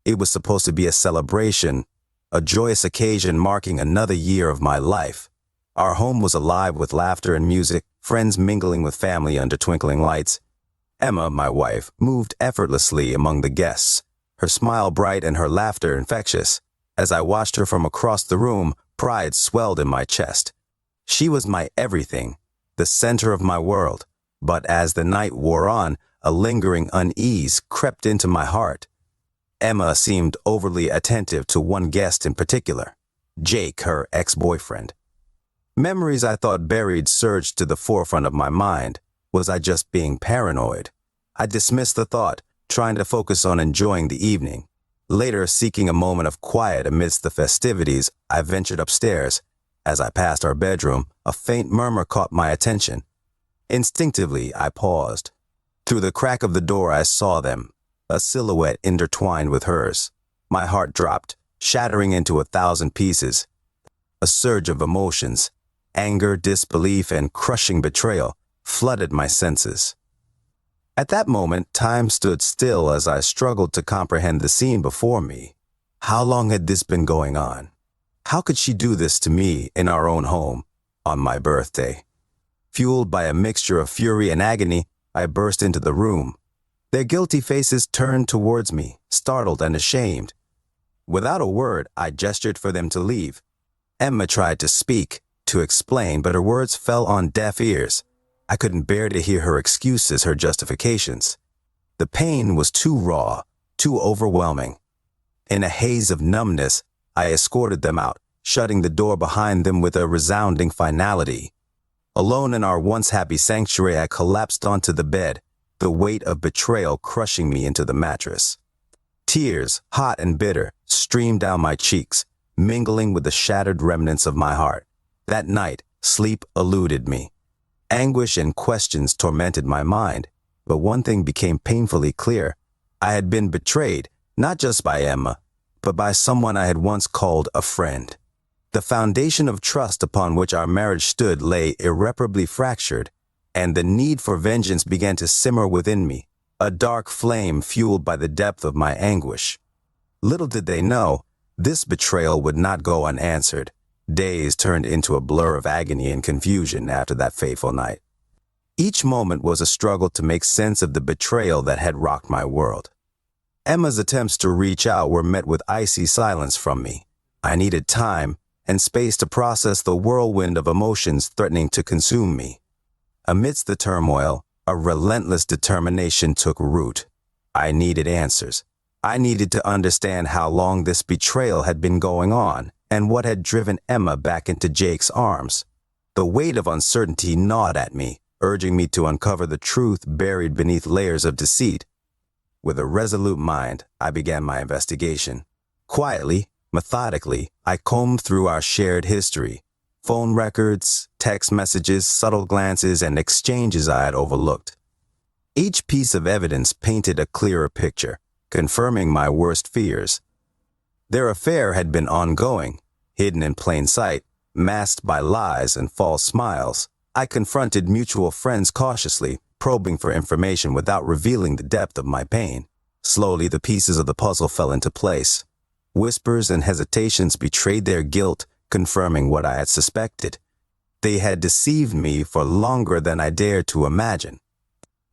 It was supposed to be a celebration, a joyous occasion marking another year of my life. Our home was alive with laughter and music, friends mingling with family under twinkling lights. Emma, my wife, moved effortlessly among the guests, her smile bright and her laughter infectious. As I watched her from across the room, pride swelled in my chest. She was my everything, the center of my world. But as the night wore on, a lingering unease crept into my heart. Emma seemed overly attentive to one guest in particular, Jake, her ex-boyfriend. Memories I thought buried surged to the forefront of my mind. Was I just being paranoid? I dismissed the thought, trying to focus on enjoying the evening. Later, seeking a moment of quiet amidst the festivities, I ventured upstairs. As I passed our bedroom, a faint murmur caught my attention. Instinctively, I paused. Through the crack of the door, I saw them, a silhouette intertwined with hers. My heart dropped, shattering into 1,000 pieces. A surge of emotions, anger, disbelief, and crushing betrayal flooded my senses. At that moment, time stood still as I struggled to comprehend the scene before me. How long had this been going on? How could she do this to me in our own home, on my birthday? Fueled by a mixture of fury and agony, I burst into the room. Their guilty faces turned towards me, startled and ashamed. Without a word, I gestured for them to leave. Emma tried to speak, to explain, but her words fell on deaf ears. I couldn't bear to hear her excuses, her justifications. The pain was too raw, too overwhelming. In a haze of numbness, I escorted them out, shutting the door behind them with a resounding finality. Alone in our once happy sanctuary, I collapsed onto the bed, the weight of betrayal crushing me into the mattress. Tears, hot and bitter, streamed down my cheeks, mingling with the shattered remnants of my heart. That night, sleep eluded me. Anguish and questions tormented my mind, but one thing became painfully clear. I had been betrayed, not just by Emma, but by someone I had once called a friend. The foundation of trust upon which our marriage stood lay irreparably fractured, and the need for vengeance began to simmer within me, a dark flame fueled by the depth of my anguish. Little did they know, this betrayal would not go unanswered. Days turned into a blur of agony and confusion after that fateful night. Each moment was a struggle to make sense of the betrayal that had rocked my world. Emma's attempts to reach out were met with icy silence from me. I needed time and space to process the whirlwind of emotions threatening to consume me. Amidst the turmoil, a relentless determination took root. I needed answers. I needed to understand how long this betrayal had been going on and what had driven Emma back into Jake's arms. The weight of uncertainty gnawed at me, urging me to uncover the truth buried beneath layers of deceit. With a resolute mind, I began my investigation. Quietly, methodically, I combed through our shared history. Phone records, text messages, subtle glances, and exchanges I had overlooked. Each piece of evidence painted a clearer picture, confirming my worst fears. Their affair had been ongoing, hidden in plain sight, masked by lies and false smiles. I confronted mutual friends cautiously, probing for information without revealing the depth of my pain. Slowly, the pieces of the puzzle fell into place. Whispers and hesitations betrayed their guilt, confirming what I had suspected. They had deceived me for longer than I dared to imagine.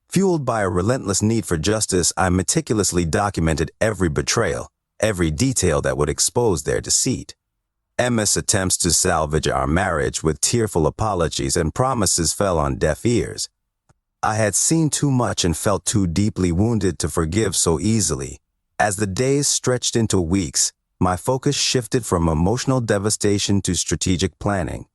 Fueled by a relentless need for justice, I meticulously documented every betrayal, every detail that would expose their deceit. Emma's attempts to salvage our marriage with tearful apologies and promises fell on deaf ears. I had seen too much and felt too deeply wounded to forgive so easily. As the days stretched into weeks, my focus shifted from emotional devastation to strategic planning.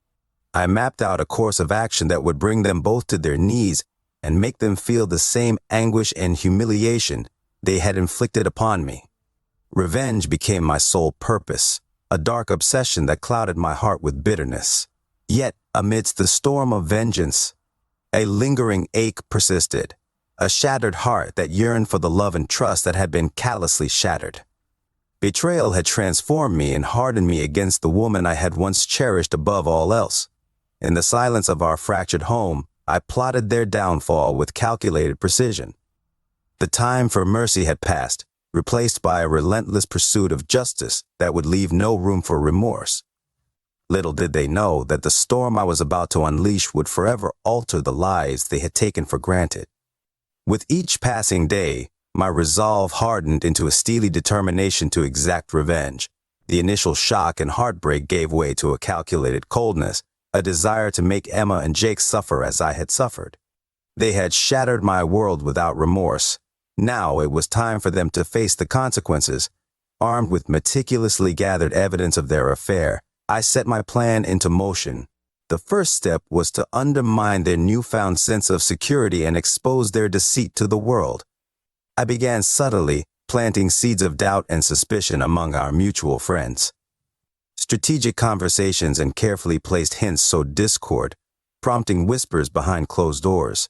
I mapped out a course of action that would bring them both to their knees and make them feel the same anguish and humiliation they had inflicted upon me. Revenge became my sole purpose, a dark obsession that clouded my heart with bitterness. Yet, amidst the storm of vengeance, a lingering ache persisted, a shattered heart that yearned for the love and trust that had been callously shattered. Betrayal had transformed me and hardened me against the woman I had once cherished above all else. In the silence of our fractured home, I plotted their downfall with calculated precision. The time for mercy had passed, replaced by a relentless pursuit of justice that would leave no room for remorse. Little did they know that the storm I was about to unleash would forever alter the lives they had taken for granted. With each passing day, my resolve hardened into a steely determination to exact revenge. The initial shock and heartbreak gave way to a calculated coldness, a desire to make Emma and Jake suffer as I had suffered. They had shattered my world without remorse. Now it was time for them to face the consequences. Armed with meticulously gathered evidence of their affair, I set my plan into motion. The first step was to undermine their newfound sense of security and expose their deceit to the world. I began subtly, planting seeds of doubt and suspicion among our mutual friends. Strategic conversations and carefully placed hints sowed discord, prompting whispers behind closed doors.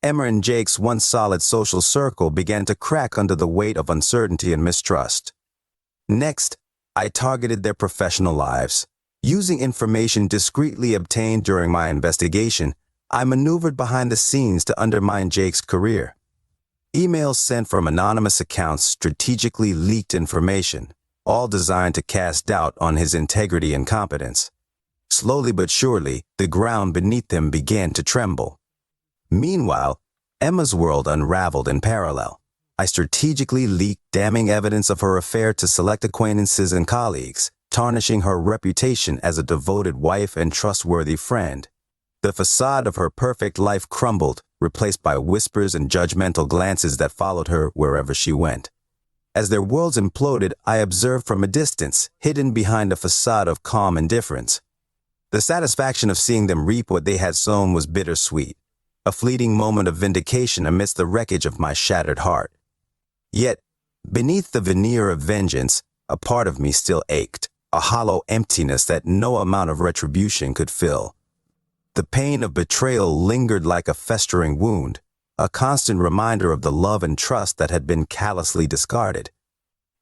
Emma and Jake's once solid social circle began to crack under the weight of uncertainty and mistrust. Next, I targeted their professional lives. Using information discreetly obtained during my investigation, I maneuvered behind the scenes to undermine Jake's career. Emails sent from anonymous accounts strategically leaked information, all designed to cast doubt on his integrity and competence. Slowly but surely, the ground beneath them began to tremble. Meanwhile, Emma's world unraveled in parallel. I strategically leaked damning evidence of her affair to select acquaintances and colleagues, tarnishing her reputation as a devoted wife and trustworthy friend. The facade of her perfect life crumbled, replaced by whispers and judgmental glances that followed her wherever she went. As their worlds imploded, I observed from a distance, hidden behind a facade of calm indifference. The satisfaction of seeing them reap what they had sown was bittersweet, a fleeting moment of vindication amidst the wreckage of my shattered heart. Yet, beneath the veneer of vengeance, a part of me still ached, a hollow emptiness that no amount of retribution could fill. The pain of betrayal lingered like a festering wound, a constant reminder of the love and trust that had been callously discarded.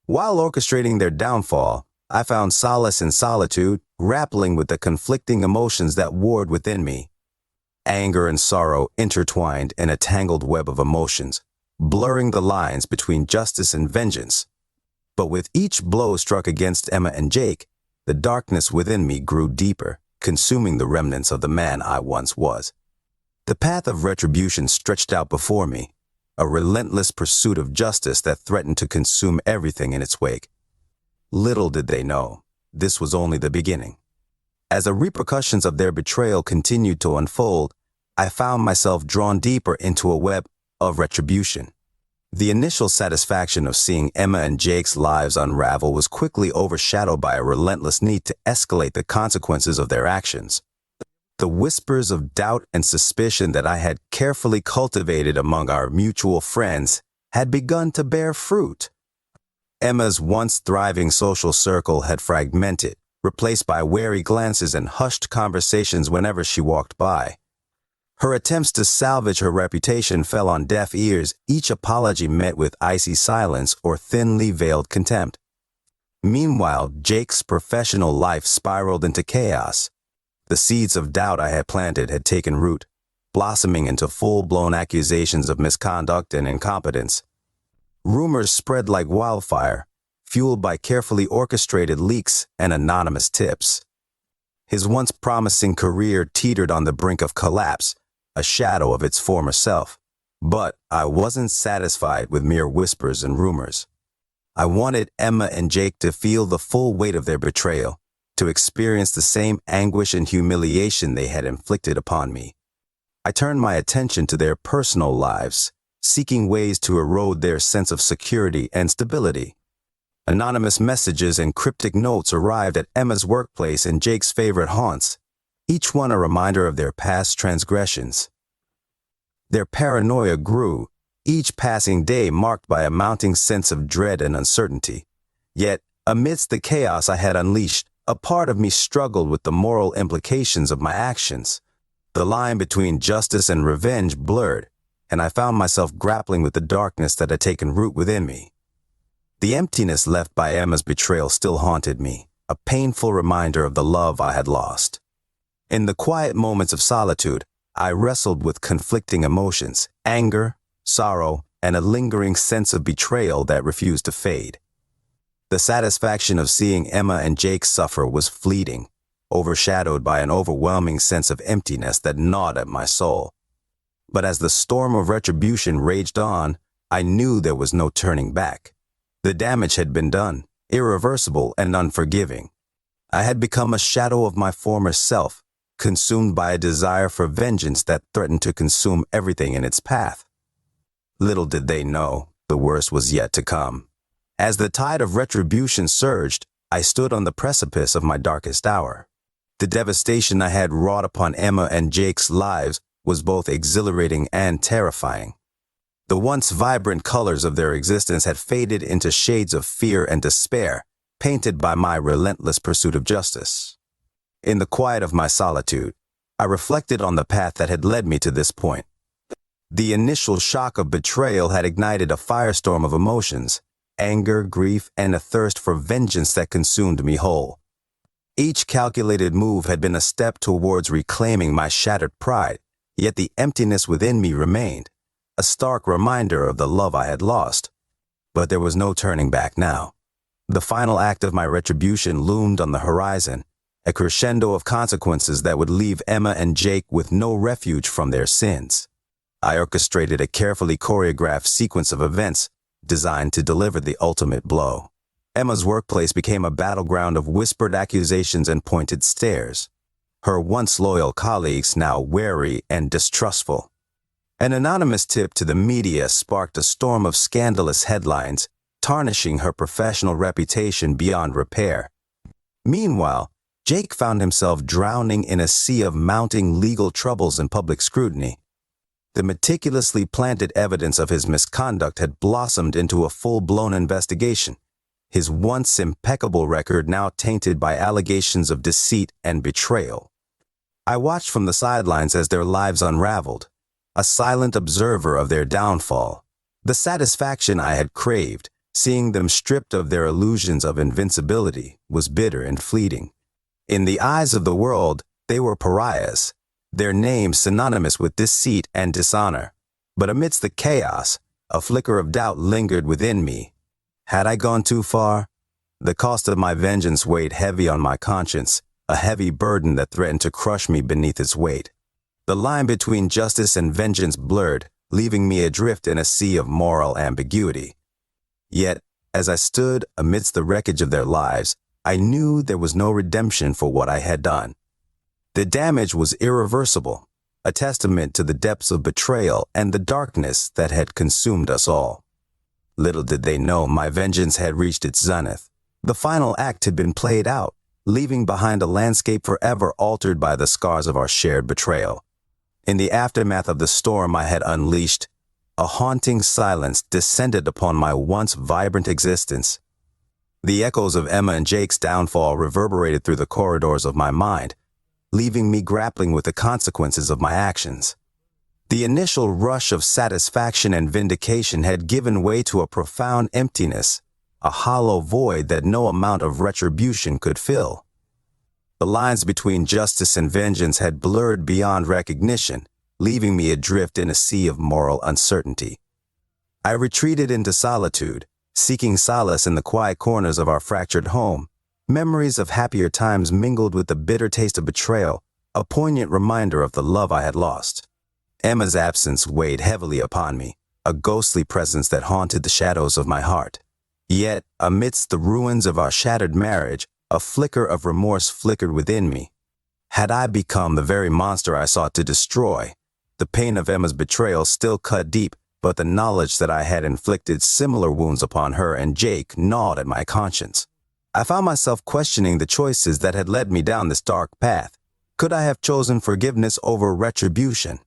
While orchestrating their downfall, I found solace in solitude, grappling with the conflicting emotions that warred within me. Anger and sorrow intertwined in a tangled web of emotions, blurring the lines between justice and vengeance. But with each blow struck against Emma and Jake, the darkness within me grew deeper, consuming the remnants of the man I once was. The path of retribution stretched out before me, a relentless pursuit of justice that threatened to consume everything in its wake. Little did they know, this was only the beginning. As the repercussions of their betrayal continued to unfold, I found myself drawn deeper into a web of retribution. The initial satisfaction of seeing Emma and Jake's lives unravel was quickly overshadowed by a relentless need to escalate the consequences of their actions. The whispers of doubt and suspicion that I had carefully cultivated among our mutual friends had begun to bear fruit. Emma's once thriving social circle had fragmented, replaced by wary glances and hushed conversations whenever she walked by. Her attempts to salvage her reputation fell on deaf ears, each apology met with icy silence or thinly veiled contempt. Meanwhile, Jake's professional life spiraled into chaos. The seeds of doubt I had planted had taken root, blossoming into full-blown accusations of misconduct and incompetence. Rumors spread like wildfire, fueled by carefully orchestrated leaks and anonymous tips. His once promising career teetered on the brink of collapse, a shadow of its former self. But I wasn't satisfied with mere whispers and rumors. I wanted Emma and Jake to feel the full weight of their betrayal, to experience the same anguish and humiliation they had inflicted upon me. I turned my attention to their personal lives, seeking ways to erode their sense of security and stability. Anonymous messages and cryptic notes arrived at Emma's workplace and Jake's favorite haunts, each one a reminder of their past transgressions. Their paranoia grew, each passing day marked by a mounting sense of dread and uncertainty. Yet, amidst the chaos I had unleashed, a part of me struggled with the moral implications of my actions. The line between justice and revenge blurred, and I found myself grappling with the darkness that had taken root within me. The emptiness left by Emma's betrayal still haunted me, a painful reminder of the love I had lost. In the quiet moments of solitude, I wrestled with conflicting emotions, anger, sorrow, and a lingering sense of betrayal that refused to fade. The satisfaction of seeing Emma and Jake suffer was fleeting, overshadowed by an overwhelming sense of emptiness that gnawed at my soul. But as the storm of retribution raged on, I knew there was no turning back. The damage had been done, irreversible and unforgiving. I had become a shadow of my former self, consumed by a desire for vengeance that threatened to consume everything in its path. Little did they know, the worst was yet to come. As the tide of retribution surged, I stood on the precipice of my darkest hour. The devastation I had wrought upon Emma and Jake's lives was both exhilarating and terrifying. The once vibrant colors of their existence had faded into shades of fear and despair, painted by my relentless pursuit of justice. In the quiet of my solitude, I reflected on the path that had led me to this point. The initial shock of betrayal had ignited a firestorm of emotions, anger, grief, and a thirst for vengeance that consumed me whole. Each calculated move had been a step towards reclaiming my shattered pride, yet the emptiness within me remained, a stark reminder of the love I had lost. But there was no turning back now. The final act of my retribution loomed on the horizon, a crescendo of consequences that would leave Emma and Jake with no refuge from their sins. I orchestrated a carefully choreographed sequence of events designed to deliver the ultimate blow. Emma's workplace became a battleground of whispered accusations and pointed stares, her once loyal colleagues now wary and distrustful. An anonymous tip to the media sparked a storm of scandalous headlines, tarnishing her professional reputation beyond repair. Meanwhile, Jake found himself drowning in a sea of mounting legal troubles and public scrutiny. The meticulously planted evidence of his misconduct had blossomed into a full-blown investigation, his once impeccable record now tainted by allegations of deceit and betrayal. I watched from the sidelines as their lives unraveled, a silent observer of their downfall. The satisfaction I had craved, seeing them stripped of their illusions of invincibility, was bitter and fleeting. In the eyes of the world, they were pariahs, their names synonymous with deceit and dishonor. But amidst the chaos, a flicker of doubt lingered within me. Had I gone too far? The cost of my vengeance weighed heavy on my conscience, a heavy burden that threatened to crush me beneath its weight. The line between justice and vengeance blurred, leaving me adrift in a sea of moral ambiguity. Yet, as I stood amidst the wreckage of their lives, I knew there was no redemption for what I had done. The damage was irreversible, a testament to the depths of betrayal and the darkness that had consumed us all. Little did they know my vengeance had reached its zenith. The final act had been played out, leaving behind a landscape forever altered by the scars of our shared betrayal. In the aftermath of the storm I had unleashed, a haunting silence descended upon my once vibrant existence. The echoes of Emma and Jake's downfall reverberated through the corridors of my mind, leaving me grappling with the consequences of my actions. The initial rush of satisfaction and vindication had given way to a profound emptiness, a hollow void that no amount of retribution could fill. The lines between justice and vengeance had blurred beyond recognition, leaving me adrift in a sea of moral uncertainty. I retreated into solitude, seeking solace in the quiet corners of our fractured home. Memories of happier times mingled with the bitter taste of betrayal, a poignant reminder of the love I had lost. Emma's absence weighed heavily upon me, a ghostly presence that haunted the shadows of my heart. Yet, amidst the ruins of our shattered marriage, a flicker of remorse flickered within me. Had I become the very monster I sought to destroy? The pain of Emma's betrayal still cut deep, but the knowledge that I had inflicted similar wounds upon her and Jake gnawed at my conscience. I found myself questioning the choices that had led me down this dark path. Could I have chosen forgiveness over retribution?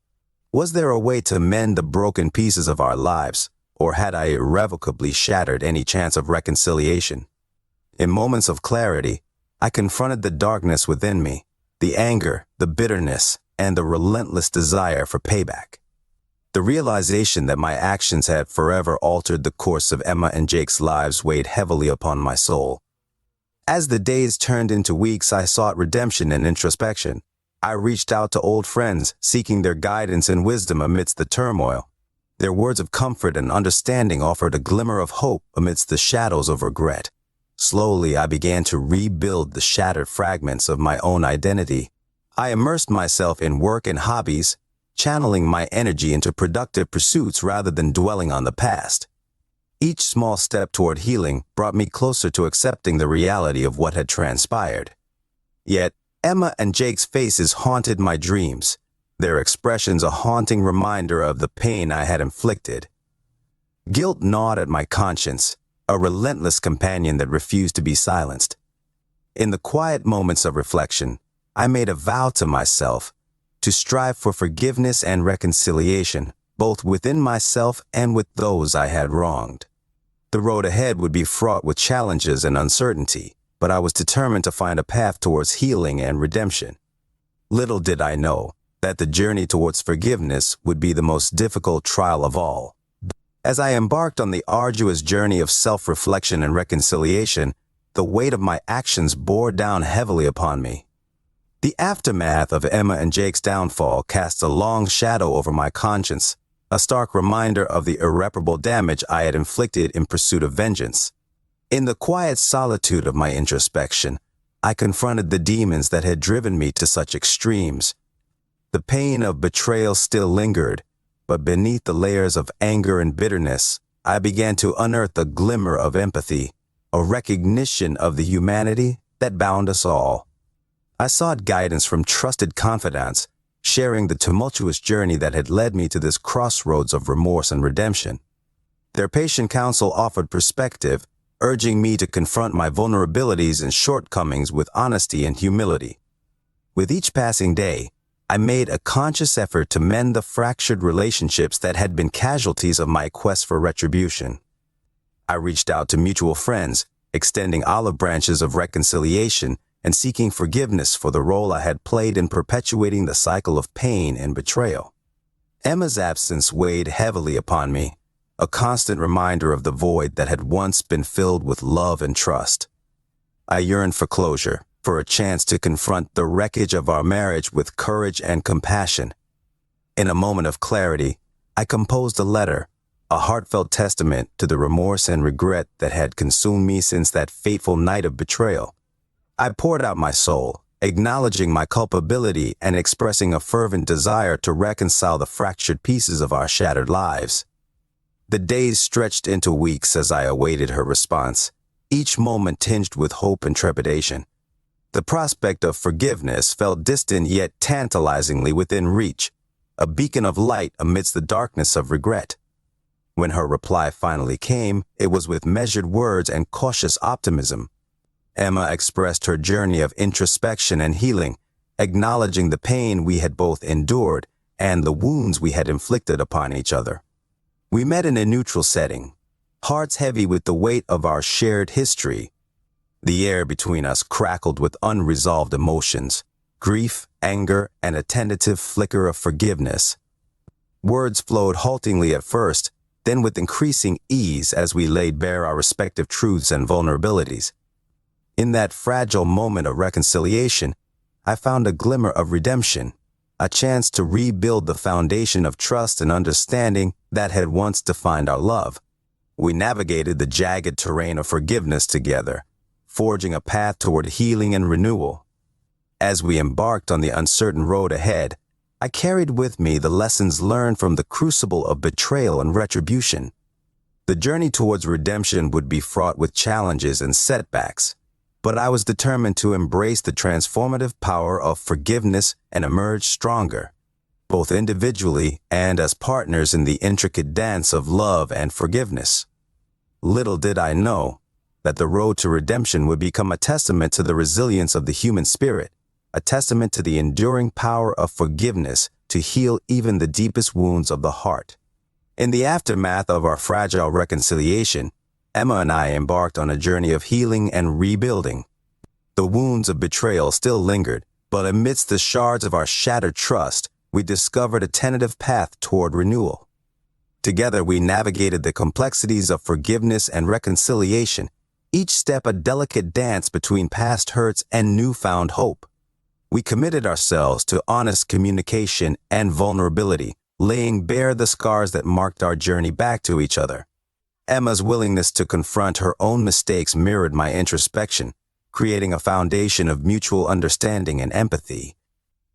Was there a way to mend the broken pieces of our lives, or had I irrevocably shattered any chance of reconciliation? In moments of clarity, I confronted the darkness within me, the anger, the bitterness, and the relentless desire for payback. The realization that my actions had forever altered the course of Emma and Jake's lives weighed heavily upon my soul. As the days turned into weeks, I sought redemption and introspection. I reached out to old friends, seeking their guidance and wisdom amidst the turmoil. Their words of comfort and understanding offered a glimmer of hope amidst the shadows of regret. Slowly, I began to rebuild the shattered fragments of my own identity. I immersed myself in work and hobbies, channeling my energy into productive pursuits rather than dwelling on the past. Each small step toward healing brought me closer to accepting the reality of what had transpired. Yet, Emma and Jake's faces haunted my dreams, their expressions a haunting reminder of the pain I had inflicted. Guilt gnawed at my conscience, a relentless companion that refused to be silenced. In the quiet moments of reflection, I made a vow to myself to strive for forgiveness and reconciliation, both within myself and with those I had wronged. The road ahead would be fraught with challenges and uncertainty, but I was determined to find a path towards healing and redemption. Little did I know that the journey towards forgiveness would be the most difficult trial of all. As I embarked on the arduous journey of self-reflection and reconciliation, the weight of my actions bore down heavily upon me. The aftermath of Emma and Jake's downfall cast a long shadow over my conscience, a stark reminder of the irreparable damage I had inflicted in pursuit of vengeance. In the quiet solitude of my introspection, I confronted the demons that had driven me to such extremes. The pain of betrayal still lingered, but beneath the layers of anger and bitterness, I began to unearth a glimmer of empathy, a recognition of the humanity that bound us all. I sought guidance from trusted confidants, sharing the tumultuous journey that had led me to this crossroads of remorse and redemption. Their patient counsel offered perspective, urging me to confront my vulnerabilities and shortcomings with honesty and humility. With each passing day, I made a conscious effort to mend the fractured relationships that had been casualties of my quest for retribution. I reached out to mutual friends, extending olive branches of reconciliation and seeking forgiveness for the role I had played in perpetuating the cycle of pain and betrayal. Emma's absence weighed heavily upon me, a constant reminder of the void that had once been filled with love and trust. I yearned for closure, for a chance to confront the wreckage of our marriage with courage and compassion. In a moment of clarity, I composed a letter, a heartfelt testament to the remorse and regret that had consumed me since that fateful night of betrayal. I poured out my soul, acknowledging my culpability and expressing a fervent desire to reconcile the fractured pieces of our shattered lives. The days stretched into weeks as I awaited her response, each moment tinged with hope and trepidation. The prospect of forgiveness felt distant yet tantalizingly within reach, a beacon of light amidst the darkness of regret. When her reply finally came, it was with measured words and cautious optimism. Emma expressed her journey of introspection and healing, acknowledging the pain we had both endured and the wounds we had inflicted upon each other. We met in a neutral setting, hearts heavy with the weight of our shared history. The air between us crackled with unresolved emotions, grief, anger, and a tentative flicker of forgiveness. Words flowed haltingly at first, then with increasing ease as we laid bare our respective truths and vulnerabilities. In that fragile moment of reconciliation, I found a glimmer of redemption, a chance to rebuild the foundation of trust and understanding that had once defined our love. We navigated the jagged terrain of forgiveness together, forging a path toward healing and renewal. As we embarked on the uncertain road ahead, I carried with me the lessons learned from the crucible of betrayal and retribution. The journey towards redemption would be fraught with challenges and setbacks, but I was determined to embrace the transformative power of forgiveness and emerge stronger, both individually and as partners in the intricate dance of love and forgiveness. Little did I know that the road to redemption would become a testament to the resilience of the human spirit, a testament to the enduring power of forgiveness to heal even the deepest wounds of the heart. In the aftermath of our fragile reconciliation, Emma and I embarked on a journey of healing and rebuilding. The wounds of betrayal still lingered, but amidst the shards of our shattered trust, we discovered a tentative path toward renewal. Together we navigated the complexities of forgiveness and reconciliation, each step a delicate dance between past hurts and newfound hope. We committed ourselves to honest communication and vulnerability, laying bare the scars that marked our journey back to each other. Emma's willingness to confront her own mistakes mirrored my introspection, creating a foundation of mutual understanding and empathy.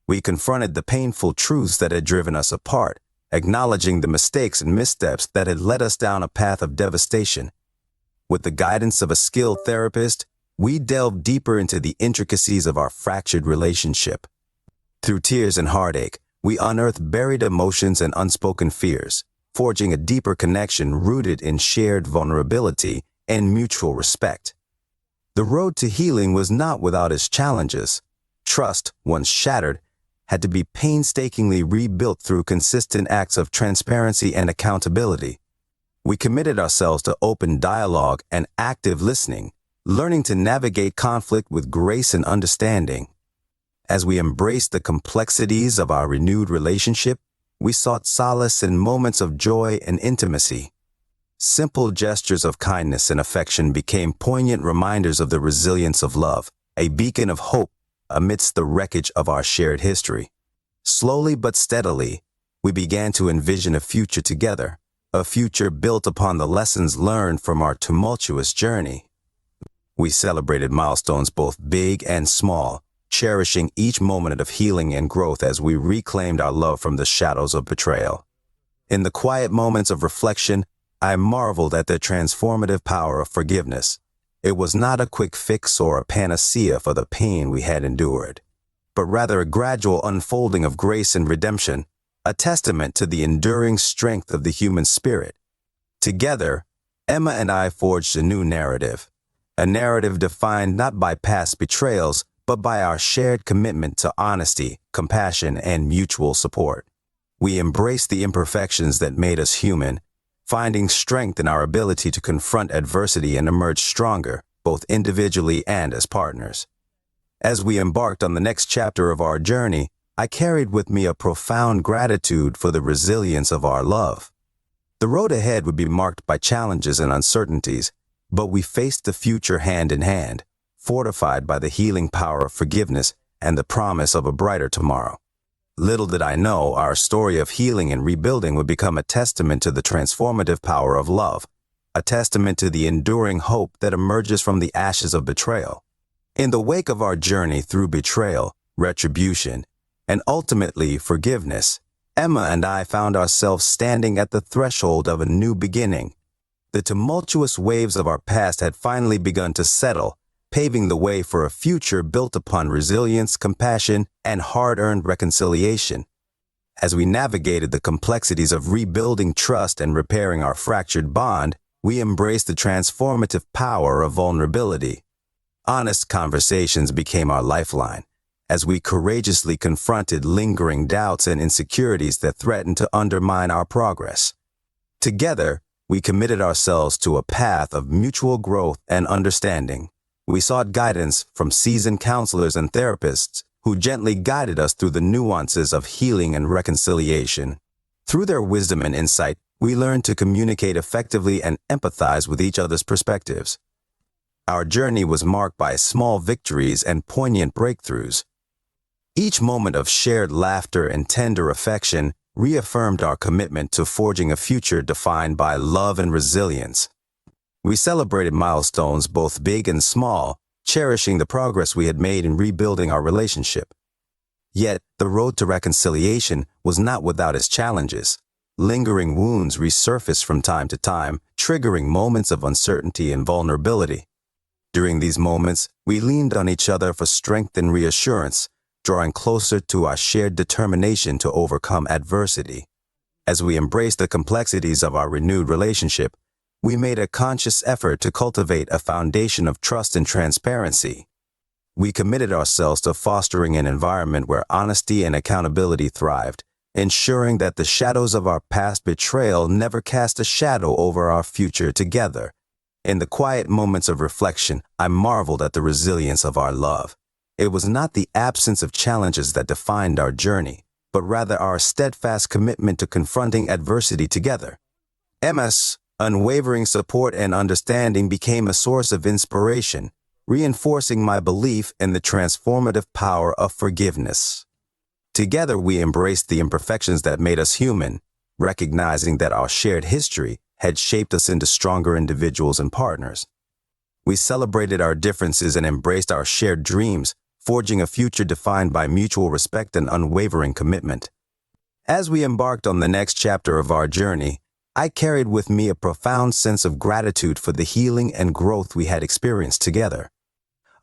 We confronted the painful truths that had driven us apart, acknowledging the mistakes and missteps that had led us down a path of devastation. With the guidance of a skilled therapist, we delved deeper into the intricacies of our fractured relationship. Through tears and heartache, we unearthed buried emotions and unspoken fears, forging a deeper connection rooted in shared vulnerability and mutual respect. The road to healing was not without its challenges. Trust, once shattered, had to be painstakingly rebuilt through consistent acts of transparency and accountability. We committed ourselves to open dialogue and active listening, learning to navigate conflict with grace and understanding. As we embraced the complexities of our renewed relationship, we sought solace in moments of joy and intimacy. Simple gestures of kindness and affection became poignant reminders of the resilience of love, a beacon of hope amidst the wreckage of our shared history. Slowly but steadily, we began to envision a future together, a future built upon the lessons learned from our tumultuous journey. We celebrated milestones both big and small, cherishing each moment of healing and growth as we reclaimed our love from the shadows of betrayal. In the quiet moments of reflection, I marveled at the transformative power of forgiveness. It was not a quick fix or a panacea for the pain we had endured, but rather a gradual unfolding of grace and redemption, a testament to the enduring strength of the human spirit. Together, Emma and I forged a new narrative, a narrative defined not by past betrayals, but by our shared commitment to honesty, compassion, and mutual support. We embraced the imperfections that made us human, finding strength in our ability to confront adversity and emerge stronger, both individually and as partners. As we embarked on the next chapter of our journey, I carried with me a profound gratitude for the resilience of our love. The road ahead would be marked by challenges and uncertainties, but we faced the future hand in hand, fortified by the healing power of forgiveness and the promise of a brighter tomorrow. Little did I know our story of healing and rebuilding would become a testament to the transformative power of love, a testament to the enduring hope that emerges from the ashes of betrayal. In the wake of our journey through betrayal, retribution, and ultimately forgiveness, Emma and I found ourselves standing at the threshold of a new beginning. The tumultuous waves of our past had finally begun to settle, paving the way for a future built upon resilience, compassion, and hard-earned reconciliation. As we navigated the complexities of rebuilding trust and repairing our fractured bond, we embraced the transformative power of vulnerability. Honest conversations became our lifeline, as we courageously confronted lingering doubts and insecurities that threatened to undermine our progress. Together, we committed ourselves to a path of mutual growth and understanding. We sought guidance from seasoned counselors and therapists who gently guided us through the nuances of healing and reconciliation. Through their wisdom and insight, we learned to communicate effectively and empathize with each other's perspectives. Our journey was marked by small victories and poignant breakthroughs. Each moment of shared laughter and tender affection reaffirmed our commitment to forging a future defined by love and resilience. We celebrated milestones both big and small, cherishing the progress we had made in rebuilding our relationship. Yet, the road to reconciliation was not without its challenges. Lingering wounds resurfaced from time to time, triggering moments of uncertainty and vulnerability. During these moments, we leaned on each other for strength and reassurance, drawing closer to our shared determination to overcome adversity. As we embraced the complexities of our renewed relationship, we made a conscious effort to cultivate a foundation of trust and transparency. We committed ourselves to fostering an environment where honesty and accountability thrived, ensuring that the shadows of our past betrayal never cast a shadow over our future together. In the quiet moments of reflection, I marveled at the resilience of our love. It was not the absence of challenges that defined our journey, but rather our steadfast commitment to confronting adversity together. Emma's unwavering support and understanding became a source of inspiration, reinforcing my belief in the transformative power of forgiveness. Together, we embraced the imperfections that made us human, recognizing that our shared history had shaped us into stronger individuals and partners. We celebrated our differences and embraced our shared dreams, forging a future defined by mutual respect and unwavering commitment. As we embarked on the next chapter of our journey, I carried with me a profound sense of gratitude for the healing and growth we had experienced together.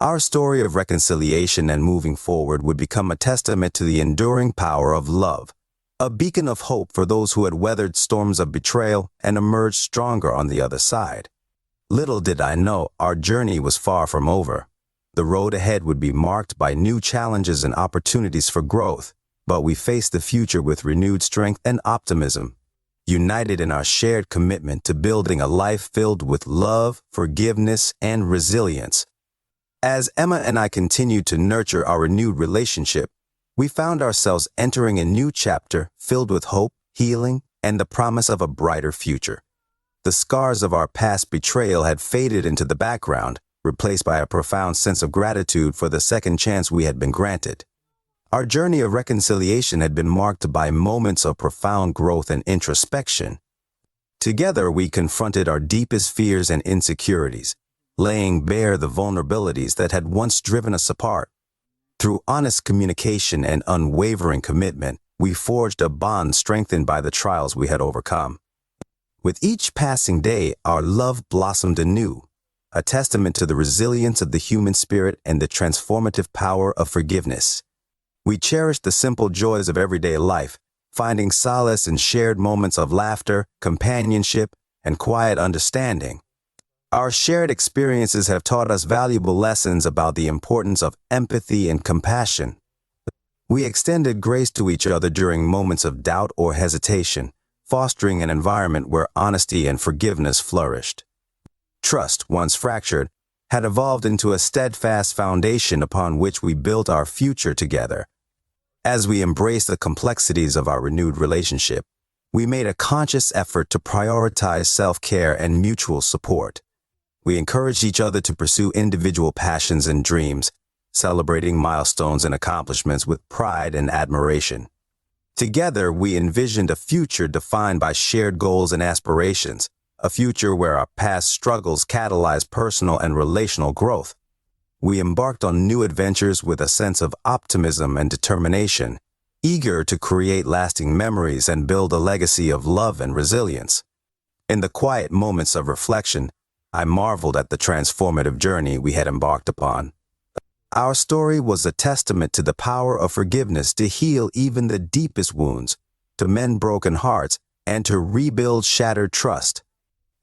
Our story of reconciliation and moving forward would become a testament to the enduring power of love, a beacon of hope for those who had weathered storms of betrayal and emerged stronger on the other side. Little did I know our journey was far from over. The road ahead would be marked by new challenges and opportunities for growth, but we faced the future with renewed strength and optimism, united in our shared commitment to building a life filled with love, forgiveness, and resilience. As Emma and I continued to nurture our renewed relationship, we found ourselves entering a new chapter filled with hope, healing, and the promise of a brighter future. The scars of our past betrayal had faded into the background, replaced by a profound sense of gratitude for the second chance we had been granted. Our journey of reconciliation had been marked by moments of profound growth and introspection. Together, we confronted our deepest fears and insecurities, laying bare the vulnerabilities that had once driven us apart. Through honest communication and unwavering commitment, we forged a bond strengthened by the trials we had overcome. With each passing day, our love blossomed anew, a testament to the resilience of the human spirit and the transformative power of forgiveness. We cherished the simple joys of everyday life, finding solace in shared moments of laughter, companionship, and quiet understanding. Our shared experiences have taught us valuable lessons about the importance of empathy and compassion. We extended grace to each other during moments of doubt or hesitation, fostering an environment where honesty and forgiveness flourished. Trust, once fractured, had evolved into a steadfast foundation upon which we built our future together. As we embraced the complexities of our renewed relationship, we made a conscious effort to prioritize self-care and mutual support. We encouraged each other to pursue individual passions and dreams, celebrating milestones and accomplishments with pride and admiration. Together, we envisioned a future defined by shared goals and aspirations, a future where our past struggles catalyzed personal and relational growth. We embarked on new adventures with a sense of optimism and determination, eager to create lasting memories and build a legacy of love and resilience. In the quiet moments of reflection, I marveled at the transformative journey we had embarked upon. Our story was a testament to the power of forgiveness to heal even the deepest wounds, to mend broken hearts, and to rebuild shattered trust.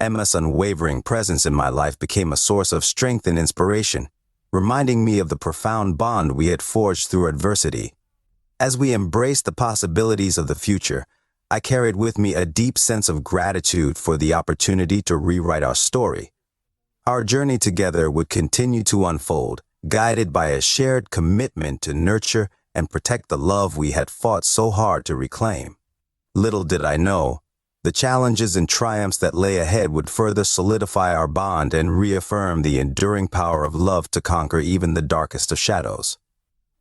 Emma's unwavering presence in my life became a source of strength and inspiration, reminding me of the profound bond we had forged through adversity. As we embraced the possibilities of the future, I carried with me a deep sense of gratitude for the opportunity to rewrite our story. Our journey together would continue to unfold, guided by a shared commitment to nurture and protect the love we had fought so hard to reclaim. Little did I know, the challenges and triumphs that lay ahead would further solidify our bond and reaffirm the enduring power of love to conquer even the darkest of shadows.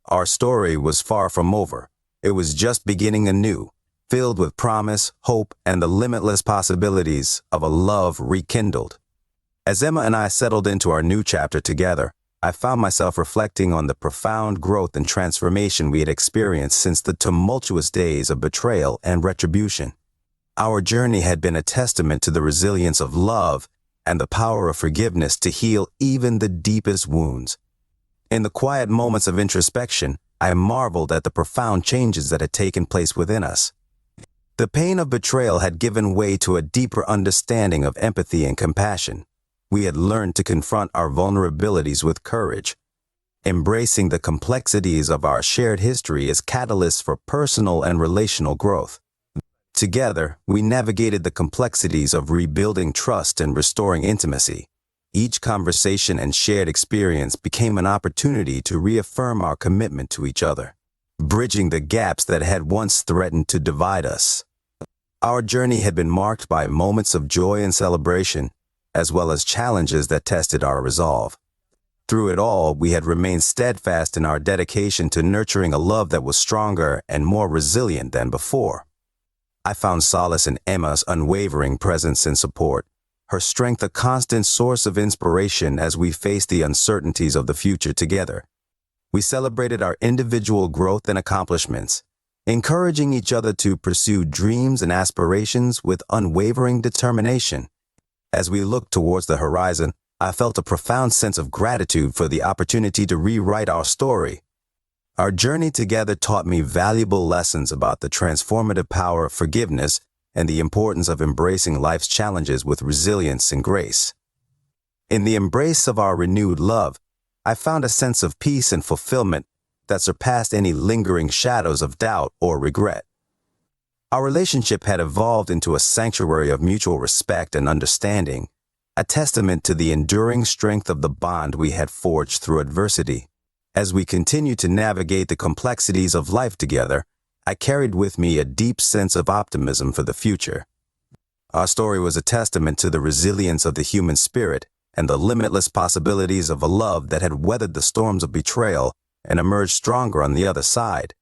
Our story was far from over. It was just beginning anew, filled with promise, hope, and the limitless possibilities of a love rekindled. As Emma and I settled into our new chapter together, I found myself reflecting on the profound growth and transformation we had experienced since the tumultuous days of betrayal and retribution. Our journey had been a testament to the resilience of love and the power of forgiveness to heal even the deepest wounds. In the quiet moments of introspection, I marveled at the profound changes that had taken place within us. The pain of betrayal had given way to a deeper understanding of empathy and compassion. We had learned to confront our vulnerabilities with courage, embracing the complexities of our shared history as catalysts for personal and relational growth. Together, we navigated the complexities of rebuilding trust and restoring intimacy. Each conversation and shared experience became an opportunity to reaffirm our commitment to each other, bridging the gaps that had once threatened to divide us. Our journey had been marked by moments of joy and celebration, as well as challenges that tested our resolve. Through it all, we had remained steadfast in our dedication to nurturing a love that was stronger and more resilient than before. I found solace in Emma's unwavering presence and support, her strength a constant source of inspiration as we faced the uncertainties of the future together. We celebrated our individual growth and accomplishments, encouraging each other to pursue dreams and aspirations with unwavering determination. As we looked towards the horizon, I felt a profound sense of gratitude for the opportunity to rewrite our story. Our journey together taught me valuable lessons about the transformative power of forgiveness and the importance of embracing life's challenges with resilience and grace. In the embrace of our renewed love, I found a sense of peace and fulfillment that surpassed any lingering shadows of doubt or regret. Our relationship had evolved into a sanctuary of mutual respect and understanding, a testament to the enduring strength of the bond we had forged through adversity. As we continued to navigate the complexities of life together, I carried with me a deep sense of optimism for the future. Our story was a testament to the resilience of the human spirit and the limitless possibilities of a love that had weathered the storms of betrayal and emerged stronger on the other side.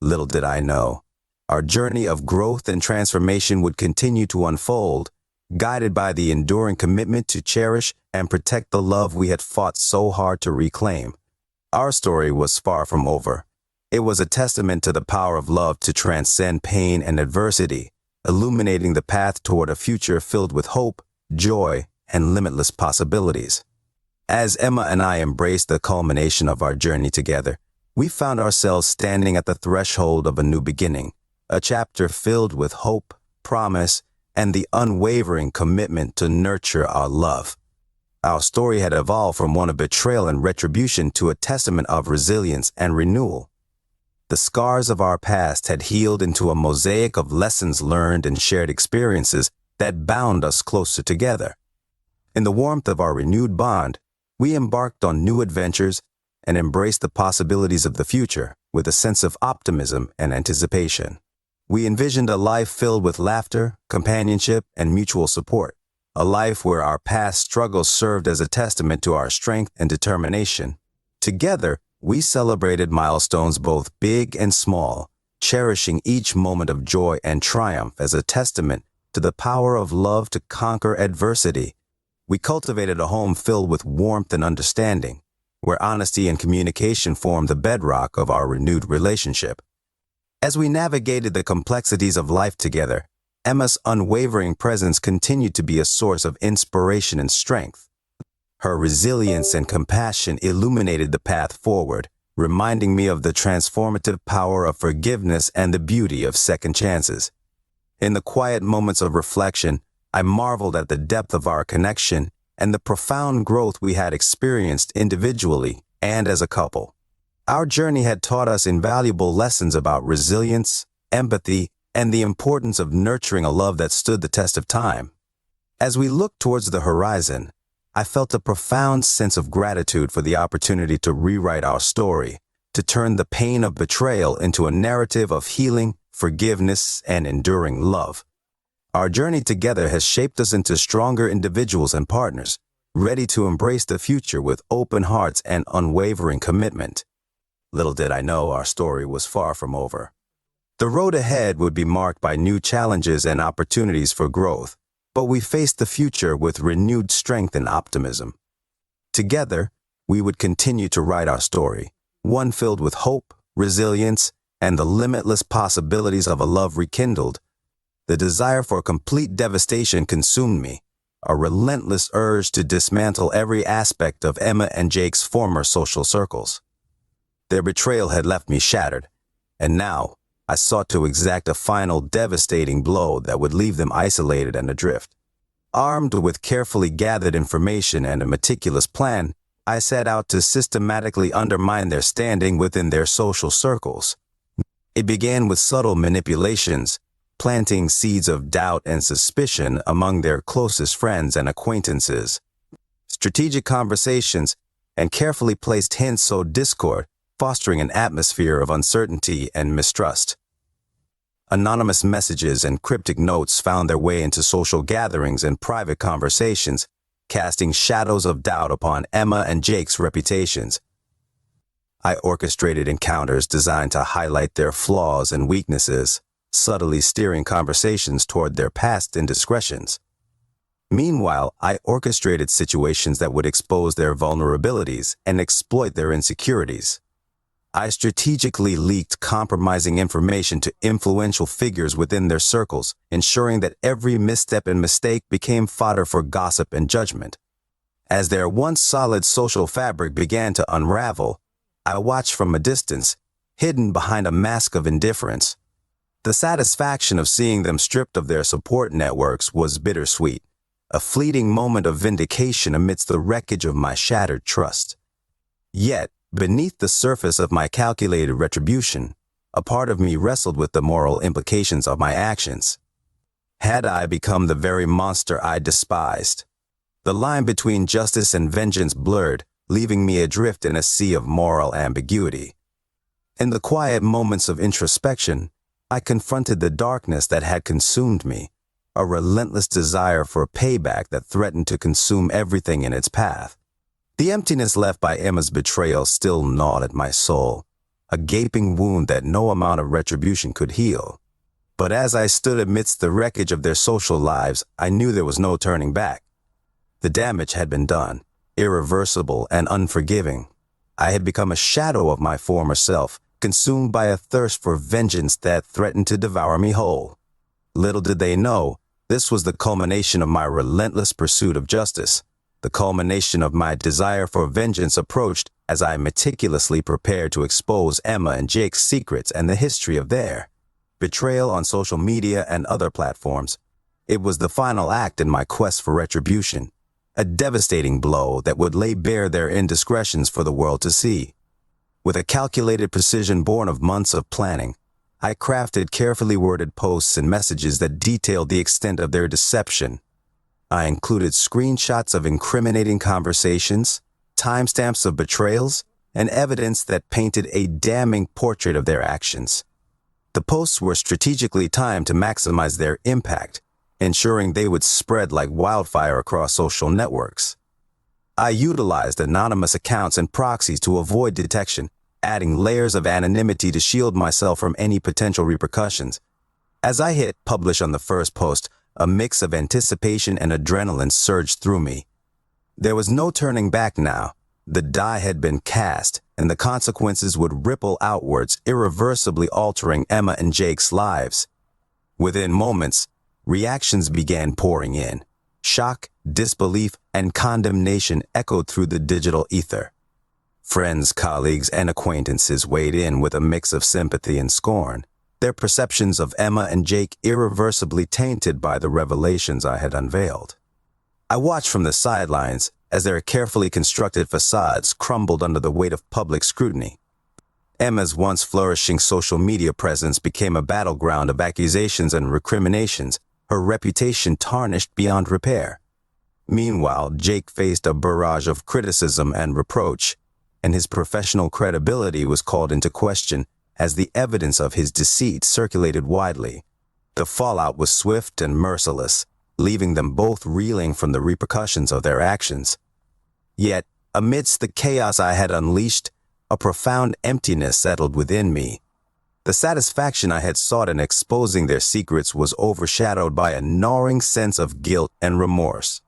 Little did I know, our journey of growth and transformation would continue to unfold, guided by the enduring commitment to cherish and protect the love we had fought so hard to reclaim. Our story was far from over. It was a testament to the power of love to transcend pain and adversity, illuminating the path toward a future filled with hope, joy, and limitless possibilities. As Emma and I embraced the culmination of our journey together, we found ourselves standing at the threshold of a new beginning, a chapter filled with hope, promise, and the unwavering commitment to nurture our love. Our story had evolved from one of betrayal and retribution to a testament of resilience and renewal. The scars of our past had healed into a mosaic of lessons learned and shared experiences that bound us closer together. In the warmth of our renewed bond, we embarked on new adventures and embraced the possibilities of the future with a sense of optimism and anticipation. We envisioned a life filled with laughter, companionship, and mutual support, a life where our past struggles served as a testament to our strength and determination. Together, we celebrated milestones both big and small, cherishing each moment of joy and triumph as a testament to the power of love to conquer adversity. We cultivated a home filled with warmth and understanding, where honesty and communication formed the bedrock of our renewed relationship. As we navigated the complexities of life together, Emma's unwavering presence continued to be a source of inspiration and strength. Her resilience and compassion illuminated the path forward, reminding me of the transformative power of forgiveness and the beauty of second chances. In the quiet moments of reflection, I marveled at the depth of our connection and the profound growth we had experienced individually and as a couple. Our journey had taught us invaluable lessons about resilience, empathy, and the importance of nurturing a love that stood the test of time. As we looked towards the horizon, I felt a profound sense of gratitude for the opportunity to rewrite our story, to turn the pain of betrayal into a narrative of healing, forgiveness, and enduring love. Our journey together has shaped us into stronger individuals and partners, ready to embrace the future with open hearts and unwavering commitment. Little did I know our story was far from over. The road ahead would be marked by new challenges and opportunities for growth, but we faced the future with renewed strength and optimism. Together, we would continue to write our story, one filled with hope, resilience, and the limitless possibilities of a love rekindled. The desire for complete devastation consumed me, a relentless urge to dismantle every aspect of Emma and Jake's former social circles. Their betrayal had left me shattered, and now I sought to exact a final devastating blow that would leave them isolated and adrift. Armed with carefully gathered information and a meticulous plan, I set out to systematically undermine their standing within their social circles. It began with subtle manipulations, planting seeds of doubt and suspicion among their closest friends and acquaintances. Strategic conversations and carefully placed hints sowed discord, fostering an atmosphere of uncertainty and mistrust. Anonymous messages and cryptic notes found their way into social gatherings and private conversations, casting shadows of doubt upon Emma and Jake's reputations. I orchestrated encounters designed to highlight their flaws and weaknesses, subtly steering conversations toward their past indiscretions. Meanwhile, I orchestrated situations that would expose their vulnerabilities and exploit their insecurities. I strategically leaked compromising information to influential figures within their circles, ensuring that every misstep and mistake became fodder for gossip and judgment. As their once solid social fabric began to unravel, I watched from a distance, hidden behind a mask of indifference. The satisfaction of seeing them stripped of their support networks was bittersweet, a fleeting moment of vindication amidst the wreckage of my shattered trust. Yet, beneath the surface of my calculated retribution, a part of me wrestled with the moral implications of my actions. Had I become the very monster I despised? The line between justice and vengeance blurred, leaving me adrift in a sea of moral ambiguity. In the quiet moments of introspection, I confronted the darkness that had consumed me, a relentless desire for payback that threatened to consume everything in its path. The emptiness left by Emma's betrayal still gnawed at my soul, a gaping wound that no amount of retribution could heal. But as I stood amidst the wreckage of their social lives, I knew there was no turning back. The damage had been done, irreversible and unforgiving. I had become a shadow of my former self, consumed by a thirst for vengeance that threatened to devour me whole. Little did they know, this was the culmination of my relentless pursuit of justice. The culmination of my desire for vengeance approached as I meticulously prepared to expose Emma and Jake's secrets and the history of their betrayal on social media and other platforms. It was the final act in my quest for retribution, a devastating blow that would lay bare their indiscretions for the world to see. With a calculated precision born of months of planning, I crafted carefully worded posts and messages that detailed the extent of their deception. I included screenshots of incriminating conversations, timestamps of betrayals, and evidence that painted a damning portrait of their actions. The posts were strategically timed to maximize their impact, ensuring they would spread like wildfire across social networks. I utilized anonymous accounts and proxies to avoid detection, adding layers of anonymity to shield myself from any potential repercussions. As I hit publish on the first post, a mix of anticipation and adrenaline surged through me. There was no turning back now. The die had been cast, and the consequences would ripple outwards, irreversibly altering Emma and Jake's lives. Within moments, reactions began pouring in. Shock, disbelief, and condemnation echoed through the digital ether. Friends, colleagues, and acquaintances weighed in with a mix of sympathy and scorn, their perceptions of Emma and Jake irreversibly tainted by the revelations I had unveiled. I watched from the sidelines as their carefully constructed facades crumbled under the weight of public scrutiny. Emma's once flourishing social media presence became a battleground of accusations and recriminations, her reputation tarnished beyond repair. Meanwhile, Jake faced a barrage of criticism and reproach, and his professional credibility was called into question as the evidence of his deceit circulated widely. The fallout was swift and merciless, leaving them both reeling from the repercussions of their actions. Yet, amidst the chaos I had unleashed, a profound emptiness settled within me. The satisfaction I had sought in exposing their secrets was overshadowed by a gnawing sense of guilt and remorse.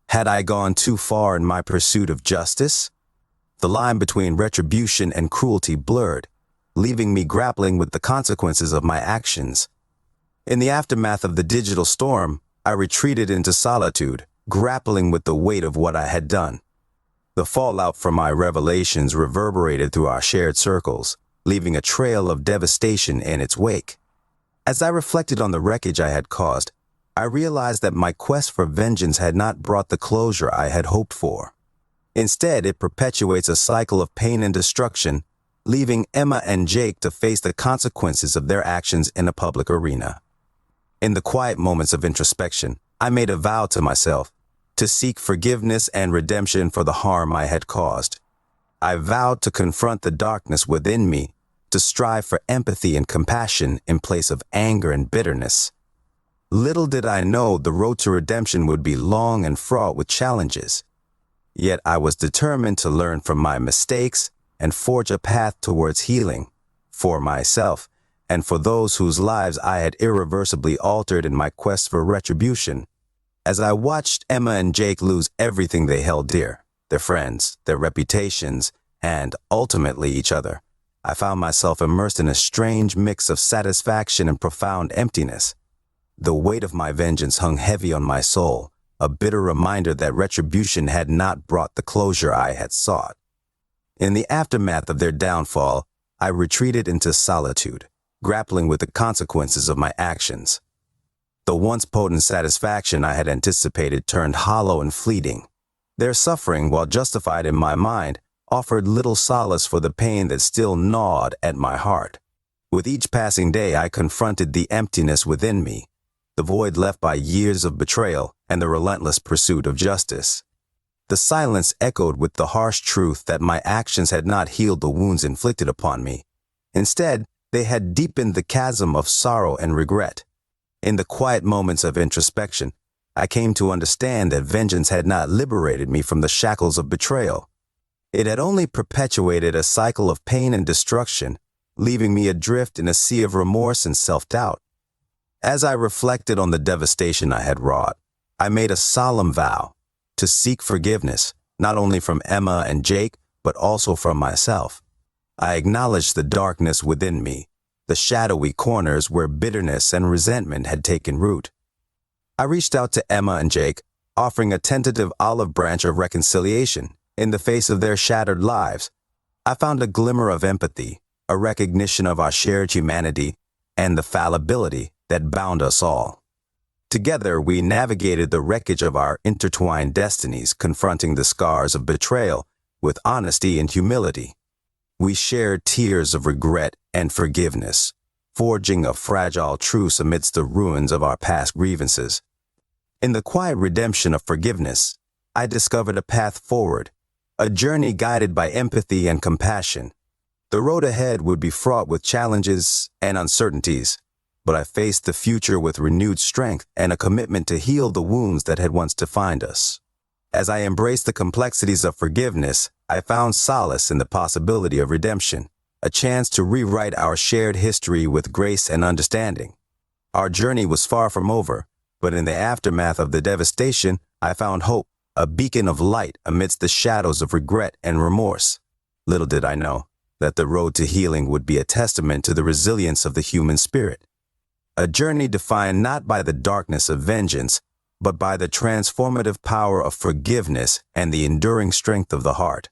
Had I gone too far in my pursuit of justice? The line between retribution and cruelty blurred, leaving me grappling with the consequences of my actions. In the aftermath of the digital storm, I retreated into solitude, grappling with the weight of what I had done. The fallout from my revelations reverberated through our shared circles, leaving a trail of devastation in its wake. As I reflected on the wreckage I had caused, I realized that my quest for vengeance had not brought the closure I had hoped for. Instead, it perpetuates a cycle of pain and destruction, leaving Emma and Jake to face the consequences of their actions in a public arena. In the quiet moments of introspection, I made a vow to myself to seek forgiveness and redemption for the harm I had caused. I vowed to confront the darkness within me, to strive for empathy and compassion in place of anger and bitterness. Little did I know the road to redemption would be long and fraught with challenges. Yet I was determined to learn from my mistakes and forge a path towards healing, for myself and for those whose lives I had irreversibly altered in my quest for retribution. As I watched Emma and Jake lose everything they held dear, their friends, their reputations, and ultimately each other, I found myself immersed in a strange mix of satisfaction and profound emptiness. The weight of my vengeance hung heavy on my soul, a bitter reminder that retribution had not brought the closure I had sought. In the aftermath of their downfall, I retreated into solitude, grappling with the consequences of my actions. The once potent satisfaction I had anticipated turned hollow and fleeting. Their suffering, while justified in my mind, offered little solace for the pain that still gnawed at my heart. With each passing day, I confronted the emptiness within me, the void left by years of betrayal and the relentless pursuit of justice. The silence echoed with the harsh truth that my actions had not healed the wounds inflicted upon me. Instead, they had deepened the chasm of sorrow and regret. In the quiet moments of introspection, I came to understand that vengeance had not liberated me from the shackles of betrayal. It had only perpetuated a cycle of pain and destruction, leaving me adrift in a sea of remorse and self-doubt. As I reflected on the devastation I had wrought, I made a solemn vow to seek forgiveness, not only from Emma and Jake, but also from myself. I acknowledged the darkness within me, the shadowy corners where bitterness and resentment had taken root. I reached out to Emma and Jake, offering a tentative olive branch of reconciliation in the face of their shattered lives. I found a glimmer of empathy, a recognition of our shared humanity, and the fallibility that bound us all. Together, we navigated the wreckage of our intertwined destinies, confronting the scars of betrayal with honesty and humility. We shared tears of regret and forgiveness, forging a fragile truce amidst the ruins of our past grievances. In the quiet redemption of forgiveness, I discovered a path forward, a journey guided by empathy and compassion. The road ahead would be fraught with challenges and uncertainties, but I faced the future with renewed strength and a commitment to heal the wounds that had once defined us. As I embraced the complexities of forgiveness, I found solace in the possibility of redemption, a chance to rewrite our shared history with grace and understanding. Our journey was far from over, but in the aftermath of the devastation, I found hope, a beacon of light amidst the shadows of regret and remorse. Little did I know that the road to healing would be a testament to the resilience of the human spirit, a journey defined not by the darkness of vengeance, but by the transformative power of forgiveness and the enduring strength of the heart.